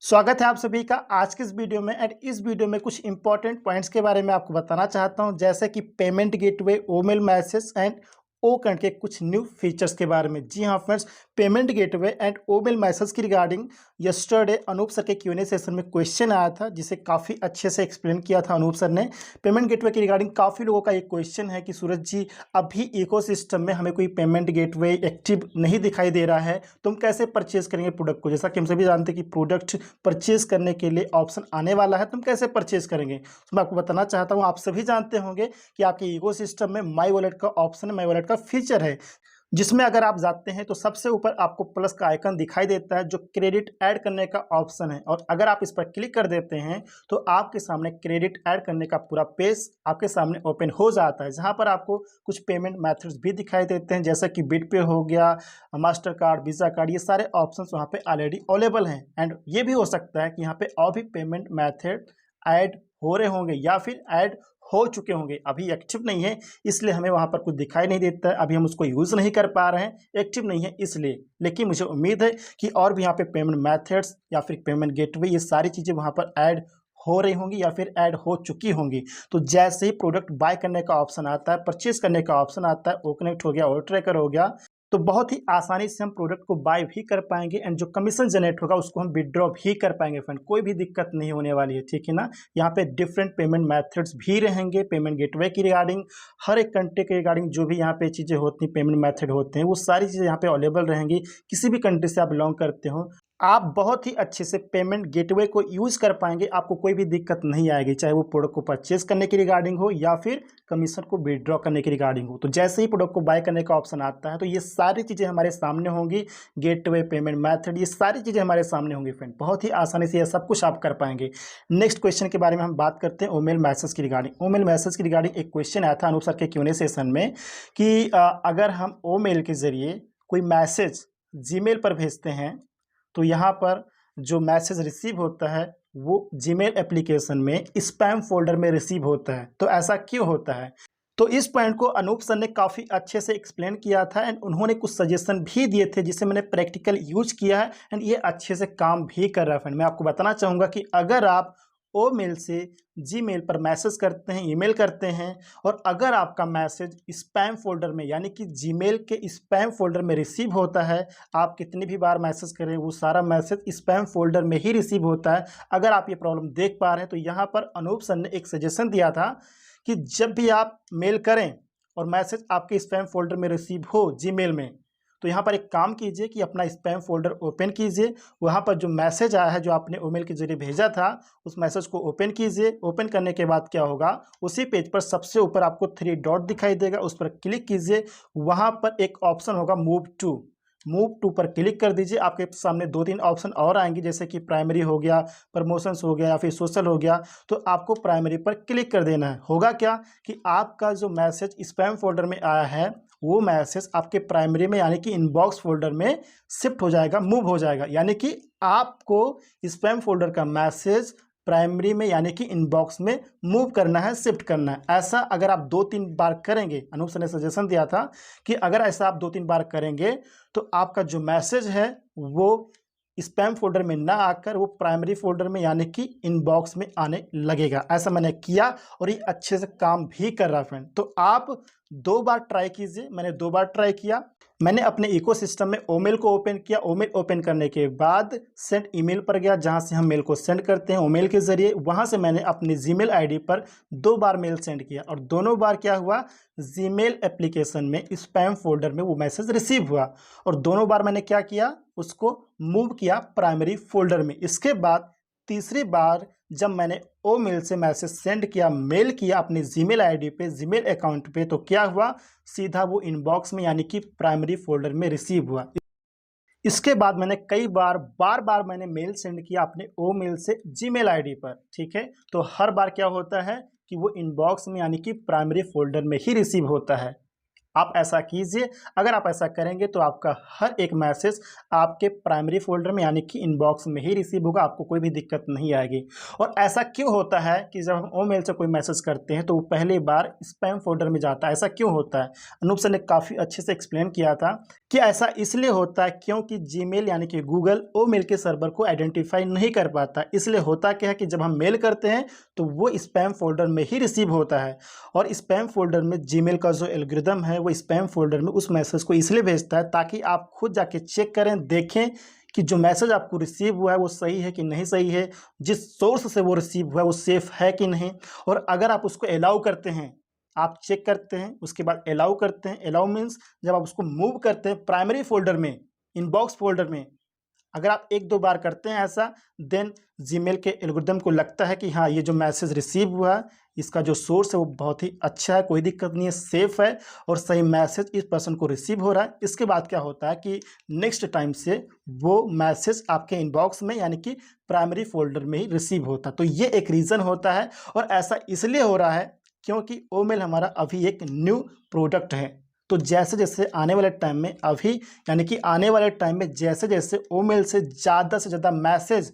स्वागत है आप सभी का आज के इस वीडियो में। एंड इस वीडियो में कुछ इंपॉर्टेंट पॉइंट्स के बारे में आपको बताना चाहता हूं, जैसे कि पेमेंट गेटवे, ओमेल मैसेज एंड ओकंट के कुछ न्यू फीचर्स के बारे में। जी हाँ फ्रेंड्स, पेमेंट गेटवे एंड ओमेल मैसेज की रिगार्डिंग यस्टरडे अनूप सर के Q&A सेशन में क्वेश्चन आया था, जिसे काफ़ी अच्छे से एक्सप्लेन किया था अनूप सर ने। पेमेंट गेटवे की रिगार्डिंग काफ़ी लोगों का ये क्वेश्चन है कि सूरज जी, अभी इकोसिस्टम में हमें कोई पेमेंट गेटवे एक्टिव नहीं दिखाई दे रहा है, तुम कैसे परचेज करेंगे प्रोडक्ट को। जैसा कि हम सभी जानते हैं कि प्रोडक्ट परचेज करने के लिए ऑप्शन आने वाला है, तुम कैसे परचेज करेंगे। तो मैं आपको बताना चाहता हूँ, आप सभी जानते होंगे कि आपके इकोसिस्टम में माई वॉलेट का ऑप्शन है, माई वॉलेट का फीचर है, जिसमें अगर आप जाते हैं तो सबसे ऊपर आपको प्लस का आइकन दिखाई देता है, जो क्रेडिट ऐड करने का ऑप्शन है। और अगर आप इस पर क्लिक कर देते हैं तो आपके सामने क्रेडिट ऐड करने का पूरा पेज आपके सामने ओपन हो जाता है, जहां पर आपको कुछ पेमेंट मेथड्स भी दिखाई देते हैं, जैसा कि बिट पे हो गया, मास्टर कार्ड, वीज़ा कार्ड, ये सारे ऑप्शंस वहां पे ऑलरेडी अवेलेबल हैं। एंड ये भी हो सकता है कि यहाँ पे और भी पेमेंट मेथड ऐड हो रहे होंगे या फिर ऐड हो चुके होंगे, अभी एक्टिव नहीं है इसलिए हमें वहां पर कुछ दिखाई नहीं देता है, अभी हम उसको यूज़ नहीं कर पा रहे हैं, एक्टिव नहीं है इसलिए। लेकिन मुझे उम्मीद है कि और भी यहाँ पे पेमेंट मेथड्स या फिर पेमेंट गेटवे, ये सारी चीज़ें वहां पर ऐड हो रही होंगी या फिर ऐड हो चुकी होंगी। तो जैसे ही प्रोडक्ट बाय करने का ऑप्शन आता है, परचेज करने का ऑप्शन आता है, ओ कनेक्ट हो गया, ओ ट्रैकर हो गया, तो बहुत ही आसानी से हम प्रोडक्ट को बाय भी कर पाएंगे एंड जो कमीशन जनरेट होगा उसको हम विड्रॉ भी कर पाएंगे। फ्रेंड, कोई भी दिक्कत नहीं होने वाली है, ठीक है ना। यहाँ पे डिफरेंट पेमेंट मेथड्स भी रहेंगे, पेमेंट गेटवे की रिगार्डिंग, हर एक कंट्री के रिगार्डिंग जो भी यहाँ पे चीज़ें होती हैं, पेमेंट मेथड होते हैं, वो सारी चीज़ें यहाँ पे अवेलेबल रहेंगी। किसी भी कंट्री से आप बिलोंग करते हो, आप बहुत ही अच्छे से पेमेंट गेटवे को यूज़ कर पाएंगे, आपको कोई भी दिक्कत नहीं आएगी, चाहे वो प्रोडक्ट को परचेज करने की रिगार्डिंग हो या फिर कमीशन को विड्रॉ करने की रिगार्डिंग हो। तो जैसे ही प्रोडक्ट को बाय करने का ऑप्शन आता है तो ये सारी चीज़ें हमारे सामने होंगी, गेटवे, पेमेंट मैथड, ये सारी चीज़ें हमारे सामने होंगी। फ्रेंड, बहुत ही आसानी से ये सब कुछ आप कर पाएंगे। नेक्स्ट क्वेश्चन के बारे में हम बात करते हैं, ओमेल मैसेज की रिगार्डिंग। ओमेल मैसेज की रिगार्डिंग एक क्वेश्चन आया था अनूप सर के Q&A सेशन में कि अगर हम ओमेल के जरिए कोई मैसेज जीमेल पर भेजते हैं तो यहाँ पर जो मैसेज रिसीव होता है वो जीमेल एप्लीकेशन में स्पैम फोल्डर में रिसीव होता है। तो ऐसा क्यों होता है? तो इस पॉइंट को अनूप सर ने काफ़ी अच्छे से एक्सप्लेन किया था एंड उन्होंने कुछ सजेशन भी दिए थे, जिसे मैंने प्रैक्टिकल यूज किया है एंड ये अच्छे से काम भी कर रहा है। फ्रेंड, मैं आपको बताना चाहूँगा कि अगर आप ओ मेल से जीमेल पर मैसेज करते हैं, ईमेल करते हैं, और अगर आपका मैसेज स्पैम फोल्डर में यानी कि जीमेल के स्पैम फोल्डर में रिसीव होता है, आप कितनी भी बार मैसेज करें वो सारा मैसेज स्पैम फोल्डर में ही रिसीव होता है। अगर आप ये प्रॉब्लम देख पा रहे हैं तो यहाँ पर अनूप सर ने एक सजेशन दिया था कि जब भी आप मेल करें और मैसेज आपके स्पैम फोल्डर में रिसीव हो जीमेल में, तो यहाँ पर एक काम कीजिए कि अपना स्पैम फोल्डर ओपन कीजिए, वहाँ पर जो मैसेज आया है जो आपने ईमेल के जरिए भेजा था उस मैसेज को ओपन कीजिए। ओपन करने के बाद क्या होगा, उसी पेज पर सबसे ऊपर आपको 3 डॉट दिखाई देगा, उस पर क्लिक कीजिए। वहाँ पर एक ऑप्शन होगा मूव टू पर क्लिक कर दीजिए। आपके सामने 2-3 ऑप्शन और आएंगे, जैसे कि प्राइमरी हो गया, प्रमोशंस हो गया या फिर सोशल हो गया। तो आपको प्राइमरी पर क्लिक कर देना है। होगा क्या कि आपका जो मैसेज स्पैम फोल्डर में आया है वो मैसेज आपके प्राइमरी में यानी कि इनबॉक्स फोल्डर में शिफ्ट हो जाएगा, मूव हो जाएगा। यानी कि आपको स्पैम फोल्डर का मैसेज प्राइमरी में यानी कि इनबॉक्स में मूव करना है, शिफ्ट करना है। ऐसा अगर आप 2-3 बार करेंगे, अनूप सर ने सजेशन दिया था कि अगर ऐसा आप 2-3 बार करेंगे तो आपका जो मैसेज है वो स्पैम फोल्डर में ना आकर वो प्राइमरी फोल्डर में यानी कि इनबॉक्स में आने लगेगा। ऐसा मैंने किया और ये अच्छे से काम भी कर रहा है। फ्रेंड, तो आप 2 बार ट्राई कीजिए। मैंने 2 बार ट्राई किया। मैंने अपने इकोसिस्टम में ओमेल को ओपन किया। ओमेल ओपन करने के बाद सेंड ईमेल पर गया, जहां से हम मेल को सेंड करते हैं ओमेल के जरिए। वहां से मैंने अपनी जीमेल आईडी पर 2 बार मेल सेंड किया और दोनों बार क्या हुआ, जीमेल एप्लीकेशन में स्पैम फोल्डर में वो मैसेज रिसीव हुआ। और दोनों बार मैंने क्या किया, उसको मूव किया प्राइमरी फोल्डर में। इसके बाद तीसरी बार जब मैंने ओ मेल से मैसेज सेंड किया, मेल किया अपनी जीमेल आईडी पे, जीमेल अकाउंट पे, तो क्या हुआ, सीधा वो इनबॉक्स में यानी कि प्राइमरी फोल्डर में रिसीव हुआ। इसके बाद मैंने कई बार बार मैंने मेल सेंड किया अपने ओ मेल से जीमेल आईडी पर, ठीक है। तो हर बार क्या होता है कि वो इनबॉक्स में यानी कि प्राइमरी फोल्डर में ही रिसीव होता है। आप ऐसा कीजिए। अगर आप ऐसा करेंगे तो आपका हर एक मैसेज आपके प्राइमरी फ़ोल्डर में यानी कि इनबॉक्स में ही रिसीव होगा, आपको कोई भी दिक्कत नहीं आएगी। और ऐसा क्यों होता है कि जब हम ईमेल से कोई मैसेज करते हैं तो वो पहली बार स्पैम फ़ोल्डर में जाता है, ऐसा क्यों होता है? अनूप सर ने काफ़ी अच्छे से एक्सप्लेन किया था कि ऐसा इसलिए होता है क्योंकि जीमेल यानी कि गूगल ईमेल के सर्वर को आइडेंटिफाई नहीं कर पाता। इसलिए होता क्या है कि जब हम मेल करते हैं तो वो स्पैम फ़ोल्डर में ही रिसीव होता है, और स्पैम फ़ोल्डर में जीमेल का जो एल्गोरिदम है वो स्पैम फ़ोल्डर में उस मैसेज को इसलिए भेजता है ताकि आप खुद जाके चेक करें, देखें कि जो मैसेज आपको रिसीव हुआ है वो सही है कि नहीं सही है, जिस सोर्स से वो रिसीव हुआ है वो सेफ़ है कि नहीं। और अगर आप उसको अलाउ करते हैं, आप चेक करते हैं, उसके बाद अलाउ करते हैं। अलाउ मीन्स जब आप उसको मूव करते हैं प्राइमरी फ़ोल्डर में, इनबॉक्स फ़ोल्डर में, अगर आप 1-2 बार करते हैं ऐसा, देन जीमेल के एल्गोरिदम को लगता है कि हाँ, ये जो मैसेज रिसीव हुआ है, इसका जो सोर्स है वो बहुत ही अच्छा है, कोई दिक्कत नहीं है, सेफ़ है और सही मैसेज इस पर्सन को रिसीव हो रहा है। इसके बाद क्या होता है कि नेक्स्ट टाइम से वो मैसेज आपके इनबॉक्स में यानी कि प्राइमरी फ़ोल्डर में ही रिसीव होता है। तो ये एक रीज़न होता है, और ऐसा इसलिए हो रहा है क्योंकि ईमेल हमारा अभी एक न्यू प्रोडक्ट है। तो जैसे-जैसे आने वाले टाइम में अभी यानी कि आने वाले टाइम में जैसे-जैसे ईमेल से ज़्यादा मैसेज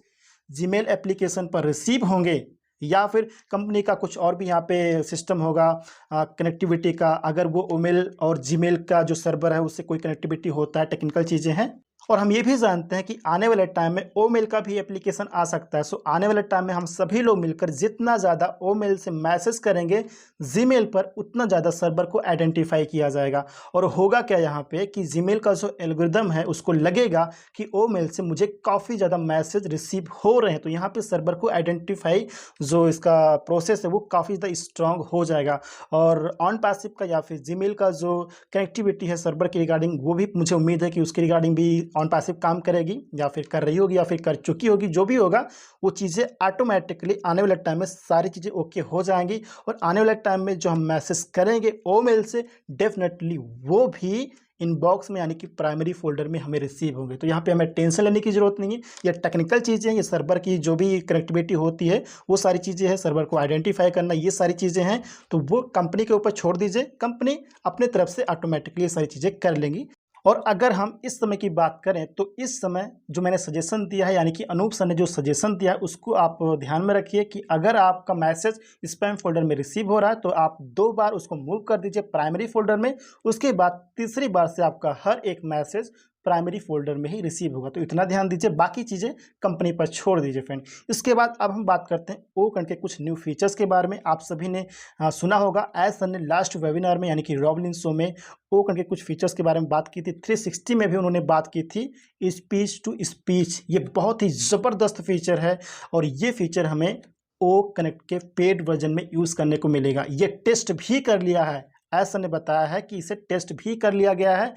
जीमेल एप्लीकेशन पर रिसीव होंगे, या फिर कंपनी का कुछ और भी यहाँ पे सिस्टम होगा कनेक्टिविटी का, अगर वो ईमेल और जीमेल का जो सर्वर है उससे कोई कनेक्टिविटी होता है, टेक्निकल चीज़ें हैं। और हम ये भी जानते हैं कि आने वाले टाइम में ईमेल का भी एप्लीकेशन आ सकता है। सो आने वाले टाइम में हम सभी लोग मिलकर जितना ज़्यादा ईमेल से मैसेज करेंगे जीमेल पर, उतना ज़्यादा सर्वर को आइडेंटिफाई किया जाएगा। और होगा क्या यहाँ पे कि जीमेल का जो एल्गोरिदम है उसको लगेगा कि ईमेल से मुझे काफ़ी ज़्यादा मैसेज रिसीव हो रहे हैं, तो यहाँ पे सर्वर को आइडेंटिफाई जो इसका प्रोसेस है वो काफ़ी ज़्यादा स्ट्रॉन्ग हो जाएगा। और ऑन पैसिव का या फिर जीमेल का जो कनेक्टिविटी है सर्वर के रिगार्डिंग, वो भी मुझे उम्मीद है कि उसके रिगार्डिंग भी ऑन पैसिव काम करेगी, या फिर कर रही होगी, या फिर कर चुकी होगी। जो भी होगा वो चीज़ें ऑटोमेटिकली आने वाले टाइम में सारी चीज़ें ओके हो जाएंगी, और आने वाले टाइम में जो हम मैसेज करेंगे ईमेल से डेफिनेटली वो भी इनबॉक्स में यानी कि प्राइमरी फ़ोल्डर में हमें रिसीव होंगे। तो यहाँ पे हमें टेंशन लेने की ज़रूरत नहीं है। ये टेक्निकल चीज़ें हैं, ये सर्वर की जो भी कनेक्टिविटी होती है वो सारी चीज़ें हैं, सर्वर को आइडेंटिफाई करना, ये सारी चीज़ें हैं। तो वो कंपनी के ऊपर छोड़ दीजिए, कंपनी अपने तरफ से ऑटोमेटिकली ये सारी चीज़ें कर लेंगी। और अगर हम इस समय की बात करें तो इस समय जो मैंने सजेशन दिया है यानी कि अनूप सर ने जो सजेशन दिया है उसको आप ध्यान में रखिए कि अगर आपका मैसेज स्पैम फ़ोल्डर में रिसीव हो रहा है तो आप 2 बार उसको मूव कर दीजिए प्राइमरी फ़ोल्डर में, उसके बाद तीसरी बार से आपका हर एक मैसेज प्राइमरी फ़ोल्डर में ही रिसीव होगा। तो इतना ध्यान दीजिए, बाकी चीज़ें कंपनी पर छोड़ दीजिए फ्रेंड। इसके बाद अब हम बात करते हैं ओकन के कुछ न्यू फीचर्स के बारे में। आप सभी ने सुना होगा एज सर ने लास्ट वेबिनार में यानी कि रॉबलिन शो में ओकन के कुछ फीचर्स के बारे में बात की थी। 360 में भी उन्होंने बात की थी स्पीच टू स्पीच। ये बहुत ही ज़बरदस्त फीचर है, और ये फीचर हमें ओ कनेक्ट के पेड वर्जन में यूज़ करने को मिलेगा। ये टेस्ट भी कर लिया है, एज सर ने बताया है कि इसे टेस्ट भी कर लिया गया है,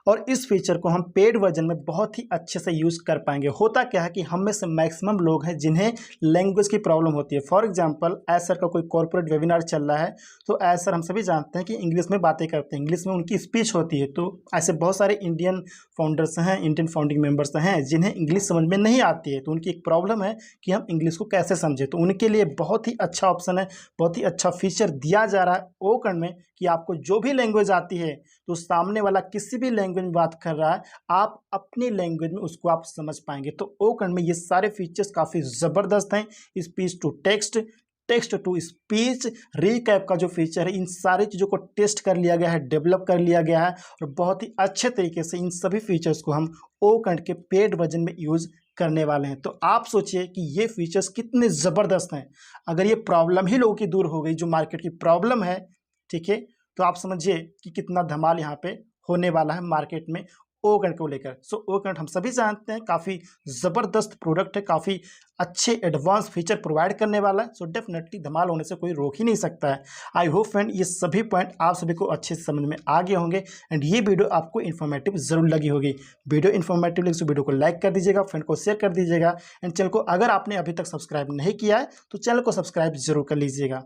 और इस फीचर को हम पेड वर्जन में बहुत ही अच्छे से यूज़ कर पाएंगे। होता क्या है कि हम में से मैक्सिमम लोग हैं जिन्हें लैंग्वेज की प्रॉब्लम होती है। फॉर एग्जांपल एज सर का कोई कॉर्पोरेट वेबिनार चल रहा है, तो एज सर हम सभी जानते हैं कि इंग्लिश में बातें करते हैं, इंग्लिश में उनकी स्पीच होती है। तो ऐसे बहुत सारे इंडियन फाउंडर्स हैं, इंडियन फाउंडिंग मेम्बर्स हैं जिन्हें इंग्लिश समझ में नहीं आती है, तो उनकी एक प्रॉब्लम है कि हम इंग्लिश को कैसे समझें। तो उनके लिए बहुत ही अच्छा ऑप्शन है, बहुत ही अच्छा फीचर दिया जा रहा है ओकन में कि आपको जो भी लैंग्वेज आती है, तो सामने वाला किसी भी लैंग्वेज में बात कर रहा है, आप अपनी लैंग्वेज में उसको आप समझ पाएंगे। तो ओकन में ये सारे फीचर्स काफ़ी ज़बरदस्त हैं। Speech to text, text to speech, recap का जो फीचर है, इन सारी चीज़ों को टेस्ट कर लिया गया है, डेवलप कर लिया गया है, और बहुत ही अच्छे तरीके से इन सभी फीचर्स को हम ओकन के पेड वर्जन में यूज़ करने वाले हैं। तो आप सोचिए कि ये फीचर्स कितने ज़बरदस्त हैं। अगर ये प्रॉब्लम ही लोगों की दूर हो गई, जो मार्केट की प्रॉब्लम है, ठीक है, तो आप समझिए कि कितना धमाल यहाँ पे होने वाला है मार्केट में ओकनेट को लेकर। सो ओकनेट हम सभी जानते हैं काफ़ी ज़बरदस्त प्रोडक्ट है, काफ़ी अच्छे एडवांस फीचर प्रोवाइड करने वाला है। सो डेफिनेटली धमाल होने से कोई रोक ही नहीं सकता है। आई होप फ्रेंड ये सभी पॉइंट आप सभी को अच्छे से समझ में आ गए होंगे, एंड ये वीडियो आपको इन्फॉर्मेटिव ज़रूर लगी होगी। वीडियो इन्फॉर्मेटिव लगी तो वीडियो को लाइक कर दीजिएगा, फ्रेंड को शेयर कर दीजिएगा, एंड चैनल को अगर आपने अभी तक सब्सक्राइब नहीं किया है तो चैनल को सब्सक्राइब जरूर कर लीजिएगा।